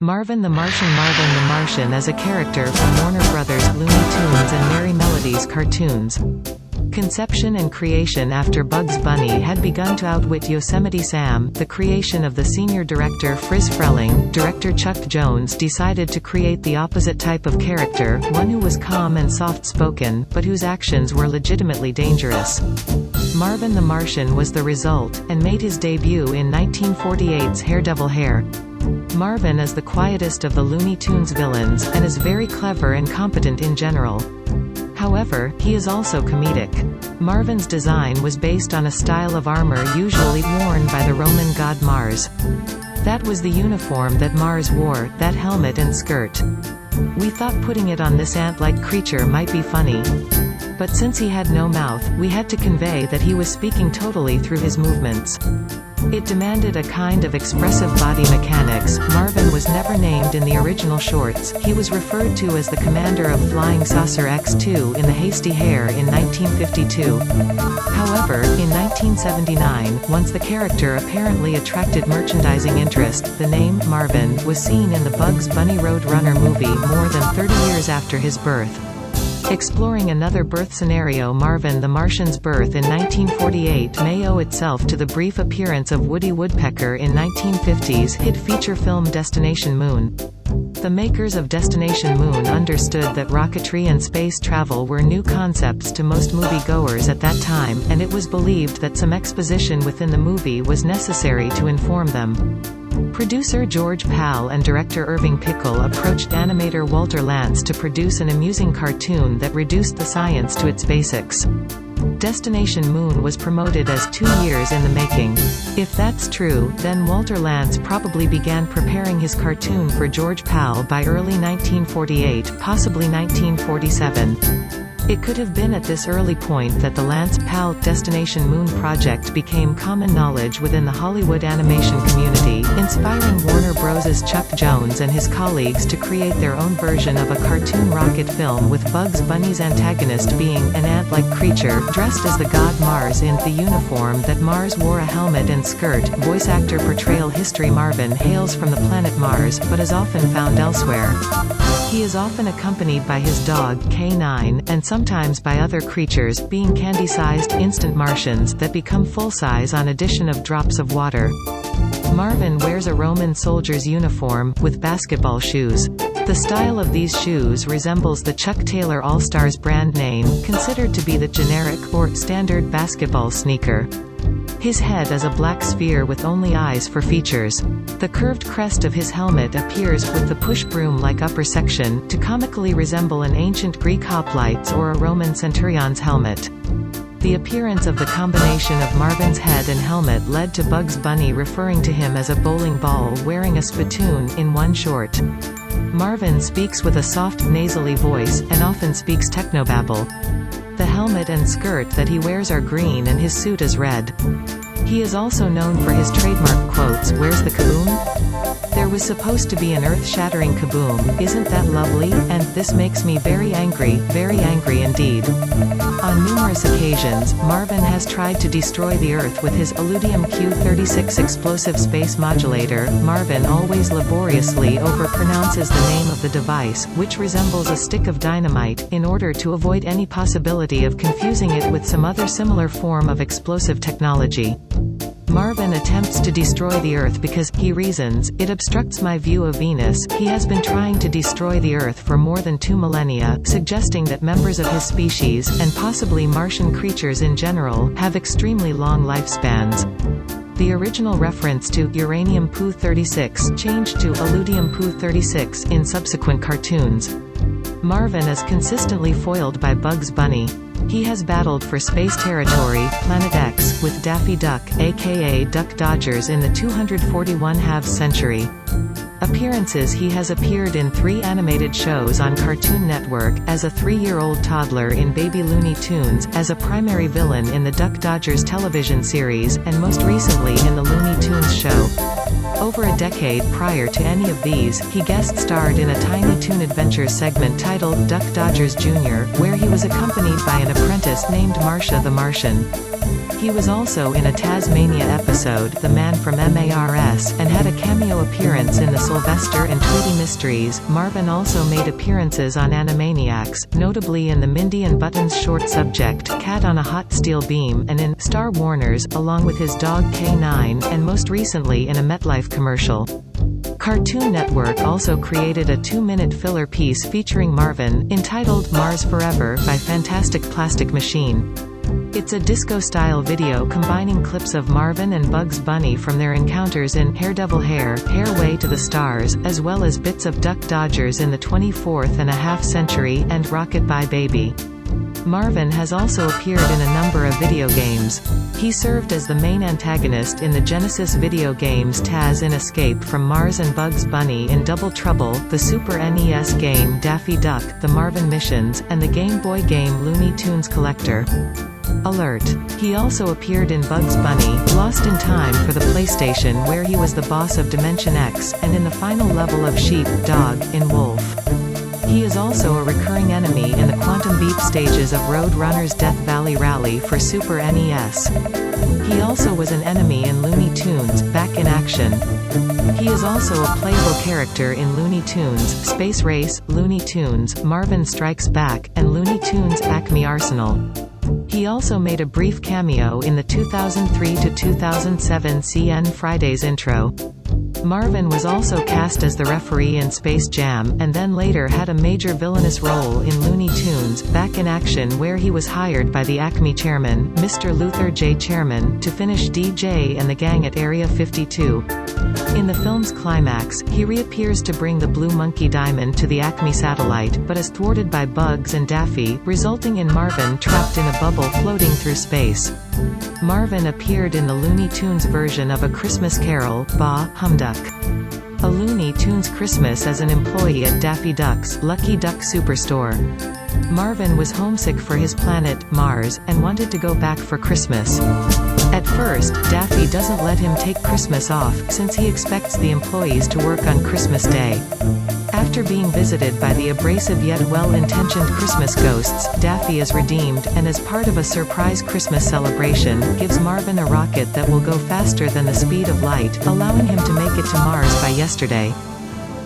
Marvin the Martian is a character from Warner Brothers' Looney Tunes and Merrie Melodies cartoons. Conception and creation after Bugs Bunny had begun to outwit Yosemite Sam, the creation of the senior director Friz Freleng, director Chuck Jones decided to create the opposite type of character, one who was calm and soft-spoken, but whose actions were legitimately dangerous. Marvin the Martian was the result, and made his debut in 1948's Haredevil Hare. Marvin is the quietest of the Looney Tunes villains, and is very clever and competent in general. However, he is also comedic. Marvin's design was based on a style of armor usually worn by the Roman god Mars. That was the uniform that Mars wore, that helmet and skirt. We thought putting it on this ant-like creature might be funny. But since he had no mouth, we had to convey that he was speaking totally through his movements. It demanded a kind of expressive body mechanics. Marvin was never named in the original shorts. He was referred to as the commander of Flying Saucer X2 in The Hasty Hare in 1952. However, in 1979, once the character apparently attracted merchandising interest, the name Marvin was seen in the Bugs Bunny Road Runner movie more than 30 years after his birth. Exploring another birth scenario, Marvin the Martian's birth in 1948 may owe itself to the brief appearance of Woody Woodpecker in 1950's hit feature film Destination Moon. The makers of Destination Moon understood that rocketry and space travel were new concepts to most moviegoers at that time, and it was believed that some exposition within the movie was necessary to inform them. Producer George Pal and director Irving Pickle approached animator Walter Lantz to produce an amusing cartoon that reduced the science to its basics. Destination Moon was promoted as 2 years in the making. If that's true, then Walter Lantz probably began preparing his cartoon for George Pal by early 1948, possibly 1947. It could have been at this early point that the Lantz-Pal Destination Moon project became common knowledge within the Hollywood animation community, inspiring Warner Bros.' Chuck Jones and his colleagues to create their own version of a cartoon rocket film with Bugs Bunny's antagonist being an ant-like creature, dressed as the god Mars in the uniform that Mars wore, a helmet and skirt. Voice actor portrayal history: Marvin hails from the planet Mars, but is often found elsewhere. He is often accompanied by his dog, K9, and sometimes by other creatures, being candy-sized, instant Martians that become full-size on addition of drops of water. Marvin wears a Roman soldier's uniform, with basketball shoes. The style of these shoes resembles the Chuck Taylor All-Stars brand name, considered to be the generic, or standard basketball sneaker. His head is a black sphere with only eyes for features. The curved crest of his helmet appears with the push broom-like upper section, to comically resemble an ancient Greek hoplite's or a Roman centurion's helmet. The appearance of the combination of Marvin's head and helmet led to Bugs Bunny referring to him as a bowling ball wearing a spittoon in one short. Marvin speaks with a soft, nasally voice, and often speaks technobabble. The helmet and skirt that he wears are green and his suit is red. He is also known for his trademark quotes, "Where's the kaboom? There was supposed to be an earth-shattering kaboom, isn't that lovely? And this makes me very angry indeed." On numerous occasions, Marvin has tried to destroy the Earth with his Illudium Q-36 explosive space modulator. Marvin always laboriously overpronounces the name of the device, which resembles a stick of dynamite, in order to avoid any possibility of confusing it with some other similar form of explosive technology. Marvin attempts to destroy the Earth because, he reasons, it obstructs my view of Venus. He has been trying to destroy the Earth for more than 2 millennia, suggesting that members of his species, and possibly Martian creatures in general, have extremely long lifespans. The original reference to uranium Pu-36 changed to Illudium Pu-36 in subsequent cartoons. Marvin is consistently foiled by Bugs Bunny. He has battled for space territory, Planet X, with Daffy Duck, aka Duck Dodgers in the 241/2 century. Appearances: he has appeared in 3 animated shows on Cartoon Network, as a 3-year-old toddler in Baby Looney Tunes, as a primary villain in the Duck Dodgers television series, and most recently in the Looney Tunes show. Over a decade prior to any of these, he guest-starred in a Tiny Toon Adventures segment titled Duck Dodgers Jr., where he was accompanied by an apprentice named Marcia the Martian. He was also in a Tasmania episode, The Man from MARS, and had a cameo appearance in the Sylvester and Tweety Mysteries. Marvin also made appearances on Animaniacs, notably in the Mindy and Buttons short subject, Cat on a Hot Steel Beam, and in Star Warners, along with his dog K9, and most recently in a MetLife commercial. Cartoon Network also created a 2-minute filler piece featuring Marvin, entitled Mars Forever, by Fantastic Plastic Machine. It's a disco-style video combining clips of Marvin and Bugs Bunny from their encounters in Hair Hair, Way to the Stars, as well as bits of Duck Dodgers in the 24th and a Half Century, and Rocket Bye Baby. Marvin has also appeared in a number of video games. He served as the main antagonist in the Genesis video games Taz in Escape from Mars and Bugs Bunny in Double Trouble, the Super NES game Daffy Duck, The Marvin Missions, and the Game Boy game Looney Tunes Collector. Alert! He also appeared in Bugs Bunny, Lost in Time for the PlayStation where he was the boss of Dimension X, and in the final level of Sheep, Dog, in Wolf. He is also a recurring enemy in the Quantum Beat stages of Road Runner's Death Valley Rally for Super NES. He also was an enemy in Looney Tunes, Back in Action. He is also a playable character in Looney Tunes, Space Race, Looney Tunes, Marvin Strikes Back, and Looney Tunes Acme Arsenal. He also made a brief cameo in the 2003 to 2007 CN Fridays intro. Marvin was also cast as the referee in Space Jam, and then later had a major villainous role in Looney Tunes, Back in Action where he was hired by the Acme chairman, Mr. Luther J. Chairman, to finish DJ and the gang at Area 52. In the film's climax, he reappears to bring the Blue Monkey Diamond to the Acme satellite, but is thwarted by Bugs and Daffy, resulting in Marvin trapped in a bubble floating through space. Marvin appeared in the Looney Tunes version of A Christmas Carol, Bah, Humduck. A Looney Tunes Christmas as an employee at Daffy Duck's Lucky Duck Superstore. Marvin was homesick for his planet, Mars, and wanted to go back for Christmas. At first, Daffy doesn't let him take Christmas off, since he expects the employees to work on Christmas Day. After being visited by the abrasive yet well-intentioned Christmas ghosts, Daffy is redeemed, and as part of a surprise Christmas celebration, gives Marvin a rocket that will go faster than the speed of light, allowing him to make it to Mars by yesterday.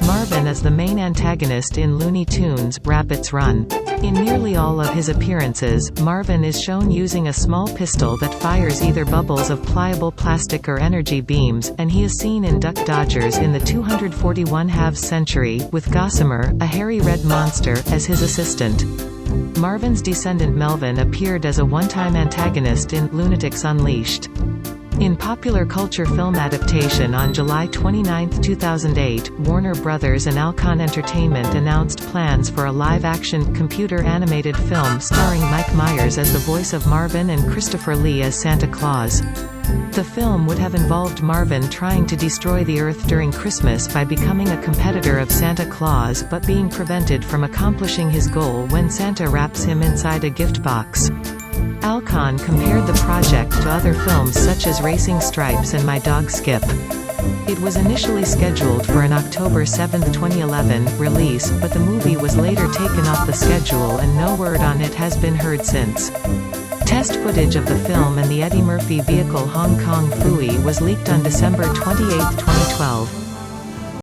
Marvin is the main antagonist in Looney Tunes, Rabbit's Run. In nearly all of his appearances, Marvin is shown using a small pistol that fires either bubbles of pliable plastic or energy beams, and he is seen in Duck Dodgers in the 241 Half Century, with Gossamer, a hairy red monster, as his assistant. Marvin's descendant Melvin appeared as a one-time antagonist in Lunatics Unleashed. In popular culture film adaptation on July 29, 2008, Warner Brothers and Alcon Entertainment announced plans for a live-action, computer-animated film starring Mike Myers as the voice of Marvin and Christopher Lee as Santa Claus. The film would have involved Marvin trying to destroy the Earth during Christmas by becoming a competitor of Santa Claus but being prevented from accomplishing his goal when Santa wraps him inside a gift box. Alcon compared the project to other films such as Racing Stripes and My Dog Skip. It was initially scheduled for an October 7, 2011, release, but the movie was later taken off the schedule and no word on it has been heard since. Test footage of the film and the Eddie Murphy vehicle Hong Kong Phooey was leaked on December 28, 2012.